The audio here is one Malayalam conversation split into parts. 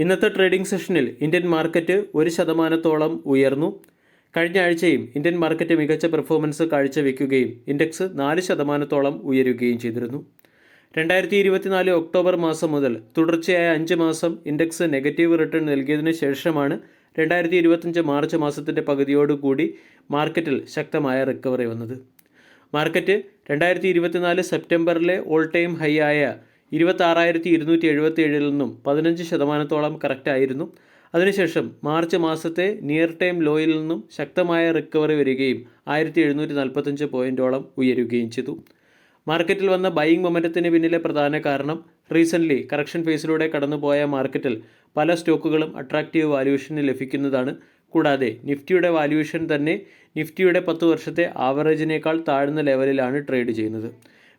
ഇന്നത്തെ ട്രേഡിംഗ് സെഷനിൽ ഇന്ത്യൻ മാർക്കറ്റ് 1% ഉയർന്നു. കഴിഞ്ഞ ആഴ്ചയും ഇന്ത്യൻ മാർക്കറ്റ് മികച്ച പെർഫോമൻസ് കാഴ്ചവെക്കുകയും ഇൻഡെക്സ് 4% ഉയരുകയും ചെയ്തിരുന്നു. 2024 ഒക്ടോബർ മാസം മുതൽ തുടർച്ചയായ 5 മാസം ഇൻഡെക്സ് നെഗറ്റീവ് റിട്ടേൺ നൽകിയതിനു ശേഷമാണ് 2025 മാർച്ച് മാസത്തിൻ്റെ പകുതിയോടുകൂടി മാർക്കറ്റിൽ ശക്തമായ റിക്കവറി വന്നത്. മാർക്കറ്റ് 2024 സെപ്റ്റംബറിലെ ഓൾ ടൈം ഹൈ ആയ 26,277 നിന്നും 15% കറക്റ്റായിരുന്നു. അതിനുശേഷം മാർച്ച് മാസത്തെ നിയർ ടൈം ലോയിൽ നിന്നും ശക്തമായ റിക്കവറി വരികയും 1745 പോയിൻറ്റോളം ഉയരുകയും ചെയ്തു. മാർക്കറ്റിൽ വന്ന ബൈയിങ് മൊമെൻറ്റത്തിന് പിന്നിലെ പ്രധാന കാരണം റീസെൻ്റ്ലി കറക്ഷൻ ഫേസിലൂടെ കടന്നുപോയ മാർക്കറ്റിൽ പല സ്റ്റോക്കുകളും അട്രാക്റ്റീവ് വാല്യൂഷന് ലഭിക്കുന്നതാണ്. കൂടാതെ നിഫ്റ്റിയുടെ വാല്യൂഷൻ തന്നെ നിഫ്റ്റിയുടെ 10 വർഷത്തെ ആവറേജിനേക്കാൾ താഴ്ന്ന ലെവലിലാണ് ട്രേഡ് ചെയ്യുന്നത്.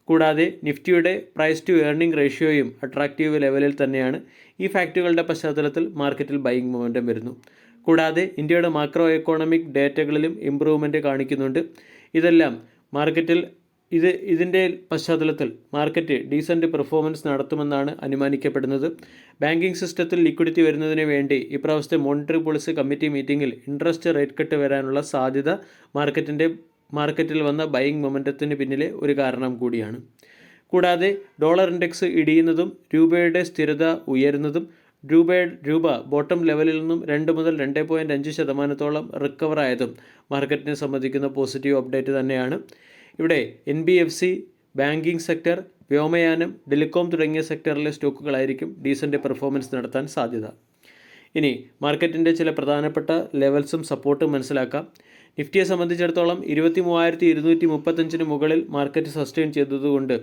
കൂടാതെ നിഫ്റ്റിയുടെ പ്രൈസ് ടു ഏർണിംഗ് റേഷ്യോയും അട്രാക്റ്റീവ് ലെവലിൽ തന്നെയാണ്. ഈ ഫാക്റ്റുകളുടെ പശ്ചാത്തലത്തിൽ മാർക്കറ്റിൽ ബൈയിങ് മൊമെൻറ്റം വരുന്നു. കൂടാതെ ഇന്ത്യയുടെ മാക്രോ എക്കോണമിക് ഡേറ്റകളിലും ഇംപ്രൂവ്മെൻറ്റ് കാണിക്കുന്നുണ്ട്. ഇതെല്ലാം മാർക്കറ്റിൽ ഇതിൻ്റെ പശ്ചാത്തലത്തിൽ മാർക്കറ്റ് ഡീസൻറ്റ് പെർഫോമൻസ് നടത്തുമെന്നാണ് അനുമാനിക്കപ്പെടുന്നത്. ബാങ്കിങ് സിസ്റ്റത്തിൽ ലിക്വിഡിറ്റി വരുന്നതിന് വേണ്ടി ഇപ്രാവശ്യത്തെ മോണിറ്ററി പോളിസി കമ്മിറ്റി മീറ്റിംഗിൽ ഇൻട്രസ്റ്റ് റേറ്റ് കട്ട് വരാനുള്ള സാധ്യത മാർക്കറ്റിൽ വന്ന ബൈയിങ് മൊമെൻറ്റത്തിന് പിന്നിലെ ഒരു കാരണം കൂടിയാണ്. കൂടാതെ ഡോളർ ഇൻഡെക്സ് ഇടിയുന്നതും രൂപയുടെ സ്ഥിരത ഉയരുന്നതും രൂപ ബോട്ടം ലെവലിൽ നിന്നും 2 മുതൽ 2.5% റിക്കവർ ആയതും മാർക്കറ്റിനെ സംബന്ധിക്കുന്ന പോസിറ്റീവ് അപ്ഡേറ്റ് തന്നെയാണ്. ഇവിടെ NBFC, ബാങ്കിങ് സെക്ടർ, വ്യോമയാനം, ടെലികോം തുടങ്ങിയ സെക്ടറിലെ സ്റ്റോക്കുകളായിരിക്കും ഡീസൻ്റ് പെർഫോമൻസ് നടത്താൻ സാധ്യത. ഇനി മാർക്കറ്റിൻ്റെ ചില പ്രധാനപ്പെട്ട ലെവൽസും സപ്പോർട്ടും മനസ്സിലാക്കാം. നിഫ്റ്റിയെ സംബന്ധിച്ചിടത്തോളം 23,235 മുകളിൽ മാർക്കറ്റ് സസ്റ്റെയിൻ ചെയ്തതുകൊണ്ട്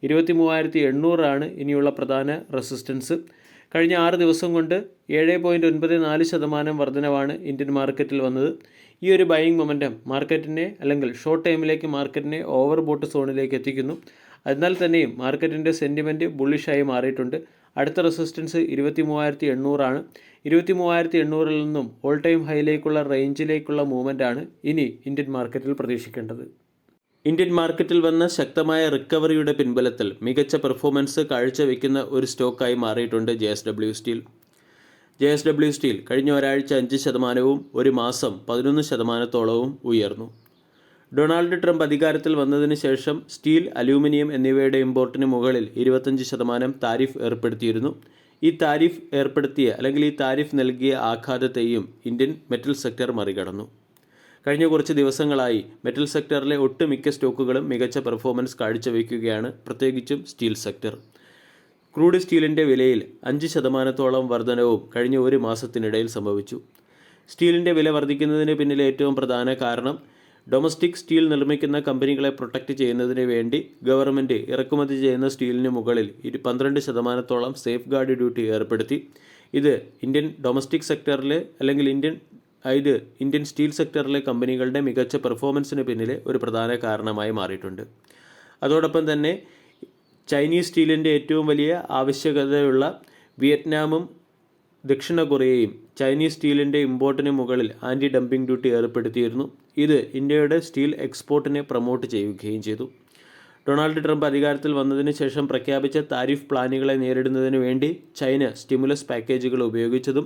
23,800 ആണ് ഇനിയുള്ള പ്രധാന റെസിസ്റ്റൻസ്. കഴിഞ്ഞ 6 ദിവസം കൊണ്ട് 7.94% വർധനവാണ് ഇന്ത്യൻ മാർക്കറ്റിൽ വന്നത്. ഈ ഒരു ബൈയിങ് മൊമെൻറ്റം മാർക്കറ്റിനെ അല്ലെങ്കിൽ ഷോർട്ട് ടൈമിലേക്ക് മാർക്കറ്റിനെ ഓവർ ബോട്ട് സോണിലേക്ക് എത്തിക്കുന്നു. അതിനാൽ തന്നെയും മാർക്കറ്റിൻ്റെ സെൻറ്റിമെൻറ്റ് ബുള്ളിഷായി മാറിയിട്ടുണ്ട്. അടുത്ത റെസിസ്റ്റൻസ് 23,800 ആണ്. 23,800 നിന്നും ഓൾ ടൈം ഹൈയിലേക്കുള്ള റേഞ്ചിലേക്കുള്ള മൂവ്മെൻറ്റാണ് ഇനി ഇന്ത്യൻ മാർക്കറ്റിൽ പ്രതീക്ഷിക്കേണ്ടത്. ഇന്ത്യൻ മാർക്കറ്റിൽ വന്ന ശക്തമായ റിക്കവറിയുടെ പിൻബലത്തിൽ മികച്ച പെർഫോമൻസ് കാഴ്ചവെക്കുന്ന ഒരു സ്റ്റോക്കായി മാറിയിട്ടുണ്ട് JSW സ്റ്റീൽ. JSW സ്റ്റീൽ കഴിഞ്ഞ ഒരാഴ്ച 5%, ഒരു മാസം 11% ഉയർന്നു. ഡൊണാൾഡ് ട്രംപ് അധികാരത്തിൽ വന്നതിന് ശേഷം സ്റ്റീൽ, അലൂമിനിയം എന്നിവയുടെ ഇമ്പോർട്ടിന് മുകളിൽ 25% താരിഫ് ഏർപ്പെടുത്തിയിരുന്നു. ഈ താരിഫ് നൽകിയ ആഘാതത്തെയും ഇന്ത്യൻ മെറ്റൽ സെക്ടർ മറികടന്നു. കഴിഞ്ഞ കുറച്ച് ദിവസങ്ങളായി മെറ്റൽ സെക്ടറിലെ ഒട്ടുമിക്ക സ്റ്റോക്കുകളും മികച്ച പെർഫോമൻസ് കാഴ്ചവെക്കുകയാണ്, പ്രത്യേകിച്ചും സ്റ്റീൽ സെക്ടർ. ക്രൂഡ് സ്റ്റീലിൻ്റെ വിലയിൽ 5% വർധനവും കഴിഞ്ഞ ഒരു മാസത്തിനിടയിൽ സംഭവിച്ചു. സ്റ്റീലിൻ്റെ വില വർദ്ധിക്കുന്നതിന് പിന്നിലെ ഏറ്റവും പ്രധാന കാരണം ഡൊമസ്റ്റിക് സ്റ്റീൽ നിർമ്മിക്കുന്ന കമ്പനികളെ പ്രൊട്ടക്റ്റ് ചെയ്യുന്നതിന് വേണ്ടി ഗവൺമെൻറ് ഇറക്കുമതി ചെയ്യുന്ന സ്റ്റീലിന് മുകളിൽ 12% സേഫ് ഗാർഡ് ഡ്യൂട്ടി ഏർപ്പെടുത്തി. ഇത് ഇന്ത്യൻ ഡൊമസ്റ്റിക് സെക്ടറിലെ അല്ലെങ്കിൽ ഇന്ത്യൻ സ്റ്റീൽ സെക്ടറിലെ കമ്പനികളുടെ മികച്ച പെർഫോമൻസിന് പിന്നിലെ ഒരു പ്രധാന കാരണമായി മാറിയിട്ടുണ്ട്. അതോടൊപ്പം തന്നെ ചൈനീസ് സ്റ്റീലിൻ്റെ ഏറ്റവും വലിയ ആവശ്യകതയുള്ള വിയറ്റ്നാമും ദക്ഷിണ കൊറിയയും ചൈനീസ് സ്റ്റീലിൻ്റെ ഇമ്പോർട്ടിന് മുകളിൽ ആൻറ്റി ഡംപിംഗ് ഡ്യൂട്ടി ഏർപ്പെടുത്തിയിരുന്നു. ഇത് ഇന്ത്യയുടെ സ്റ്റീൽ എക്സ്പോർട്ടിനെ പ്രൊമോട്ട് ചെയ്യുകയും ചെയ്തു. ഡൊണാൾഡ് ട്രംപ് അധികാരത്തിൽ വന്നതിന് ശേഷം പ്രഖ്യാപിച്ച താരിഫ് പ്ലാനുകളെ നേരിടുന്നതിന് വേണ്ടി ചൈന സ്റ്റിമുലസ് പാക്കേജുകൾ ഉപയോഗിച്ചതും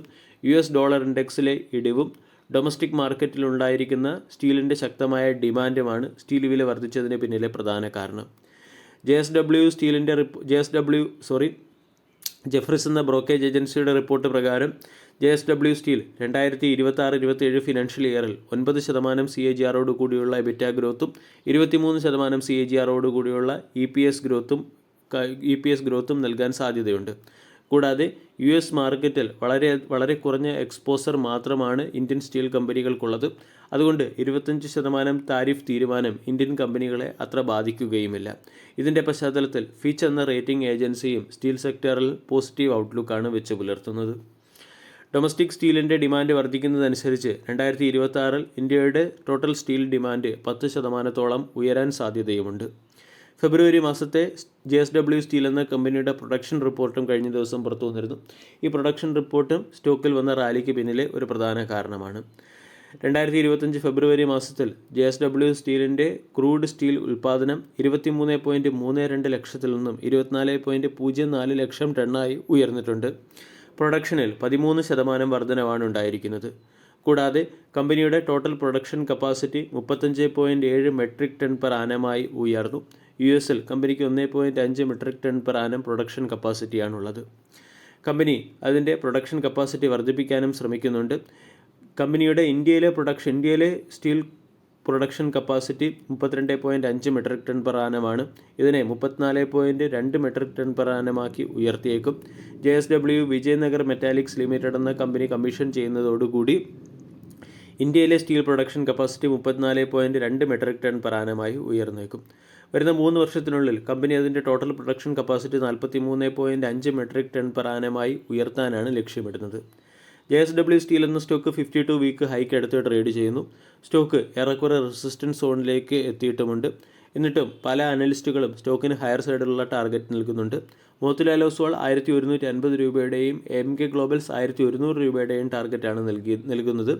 US ഡോളർ ഇൻഡെക്സിലെ ഇടിവും ഡൊമസ്റ്റിക് മാർക്കറ്റിലുണ്ടായിരിക്കുന്ന സ്റ്റീലിൻ്റെ ശക്തമായ ഡിമാൻഡുമാണ് സ്റ്റീൽ വില വർദ്ധിച്ചതിന് പിന്നിലെ പ്രധാന കാരണം. ജെഫ്രീസ് എന്ന ബ്രോക്കേജ് ഏജൻസിയുടെ റിപ്പോർട്ട് പ്രകാരം JSW സ്റ്റീൽ 2026-27 ഫിനാൻഷ്യൽ ഇയറിൽ 9% CAGR കൂടിയുള്ള EBITDA ഗ്രോത്തും 23% CAGR കൂടിയുള്ള EPS ഗ്രോത്തും നൽകാൻ സാധ്യതയുണ്ട്. കൂടാതെ US മാർക്കറ്റിൽ വളരെ കുറഞ്ഞ എക്സ്പോസർ മാത്രമാണ് ഇന്ത്യൻ സ്റ്റീൽ കമ്പനികൾക്കുള്ളത്. അതുകൊണ്ട് 25% താരിഫ് തീരുമാനം ഇന്ത്യൻ കമ്പനികളെ അത്ര ബാധിക്കുകയുമില്ല. ഇതിൻ്റെ പശ്ചാത്തലത്തിൽ ഫിച്ച് എന്ന റേറ്റിംഗ് ഏജൻസിയും സ്റ്റീൽ സെക്ടറിൽ പോസിറ്റീവ് ഔട്ട്ലുക്കാണ് വെച്ച് പുലർത്തുന്നത്. ഡൊമസ്റ്റിക് സ്റ്റീലിൻ്റെ ഡിമാൻഡ് വർദ്ധിക്കുന്നതനുസരിച്ച് 2026 ഇന്ത്യയുടെ ടോട്ടൽ സ്റ്റീൽ ഡിമാൻഡ് 10% ഉയരാൻ സാധ്യതയുമുണ്ട്. ഫെബ്രുവരി മാസത്തെ JSW സ്റ്റീൽ എന്ന കമ്പനിയുടെ പ്രൊഡക്ഷൻ റിപ്പോർട്ടും കഴിഞ്ഞ ദിവസം പുറത്തു വന്നിരുന്നു. ഈ പ്രൊഡക്ഷൻ റിപ്പോർട്ടും സ്റ്റോക്കിൽ വന്ന റാലിക്ക് പിന്നിലെ ഒരു പ്രധാന കാരണമാണ്. 2025 ഫെബ്രുവരി മാസത്തിൽ JSW സ്റ്റീലിൻ്റെ ക്രൂഡ് സ്റ്റീൽ ഉൽപ്പാദനം 23.32 ലക്ഷത്തിൽ നിന്നും 24.04 ലക്ഷം ടണ്ണായി ഉയർന്നിട്ടുണ്ട്. പ്രൊഡക്ഷനിൽ 13% വർധനവാണ് ഉണ്ടായിരിക്കുന്നത്. കൂടാതെ കമ്പനിയുടെ total production capacity 35.7 metric ton per ആനമായി ഉയർന്നു. US-ൽ കമ്പനിക്ക് 1.5 metric ton per annum production കപ്പാസിറ്റിയാണുള്ളത്. കമ്പനി അതിൻ്റെ പ്രൊഡക്ഷൻ കപ്പാസിറ്റി വർദ്ധിപ്പിക്കാനും ശ്രമിക്കുന്നുണ്ട്. കമ്പനിയുടെ ഇന്ത്യയിലെ steel production capacity 32.5 metric ton per ആനമാണ്. ഇതിനെ 34.2 മെട്രിക് ടൺ പെർ ആനമാക്കി ഉയർത്തിയേക്കും. JSW വിജയനഗർ മെറ്റാലിക്സ് ലിമിറ്റഡ് എന്ന കമ്പനി കമ്മീഷൻ ചെയ്യുന്നതോടുകൂടി ഇന്ത്യയിലെ steel production capacity 34.2 metric ton per ആനമായി ഉയർന്നേക്കും. വരുന്ന 3 വർഷത്തിനുള്ളിൽ കമ്പനി അതിൻ്റെ total production capacity 43.5 metric ton per ആനമായി ഉയർത്താനാണ് ലക്ഷ്യമിടുന്നത്. JSW സ്റ്റീൽ എന്ന സ്റ്റോക്ക് 52 വീക്ക് ഹൈക്ക് എടുത്ത് ട്രേഡ് ചെയ്യുന്നു. സ്റ്റോക്ക് ഏറെക്കുറെ റെസിസ്റ്റൻസ് സോണിലേക്ക് എത്തിയിട്ടുമുണ്ട്. എന്നിട്ടും പല അനലിസ്റ്റുകളും സ്റ്റോക്കിന് ഹയർ സൈഡിലുള്ള ടാർഗറ്റ് നൽകുന്നുണ്ട്. മോത്തിലാൽ ഓസ്വാൾ 1150 രൂപയുടെയും MK ഗ്ലോബൽസ് 1100 രൂപയുടെയും ടാർഗറ്റാണ് നൽകുന്നത്.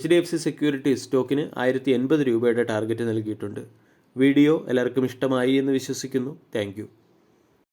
HDFC സെക്യൂരിറ്റീസ് സ്റ്റോക്കിന് 1080 രൂപയുടെ ടാർഗറ്റ് നൽകിയിട്ടുണ്ട്. വീഡിയോ എല്ലാവർക്കും ഇഷ്ടമായി എന്ന് വിശ്വസിക്കുന്നു. Thank you.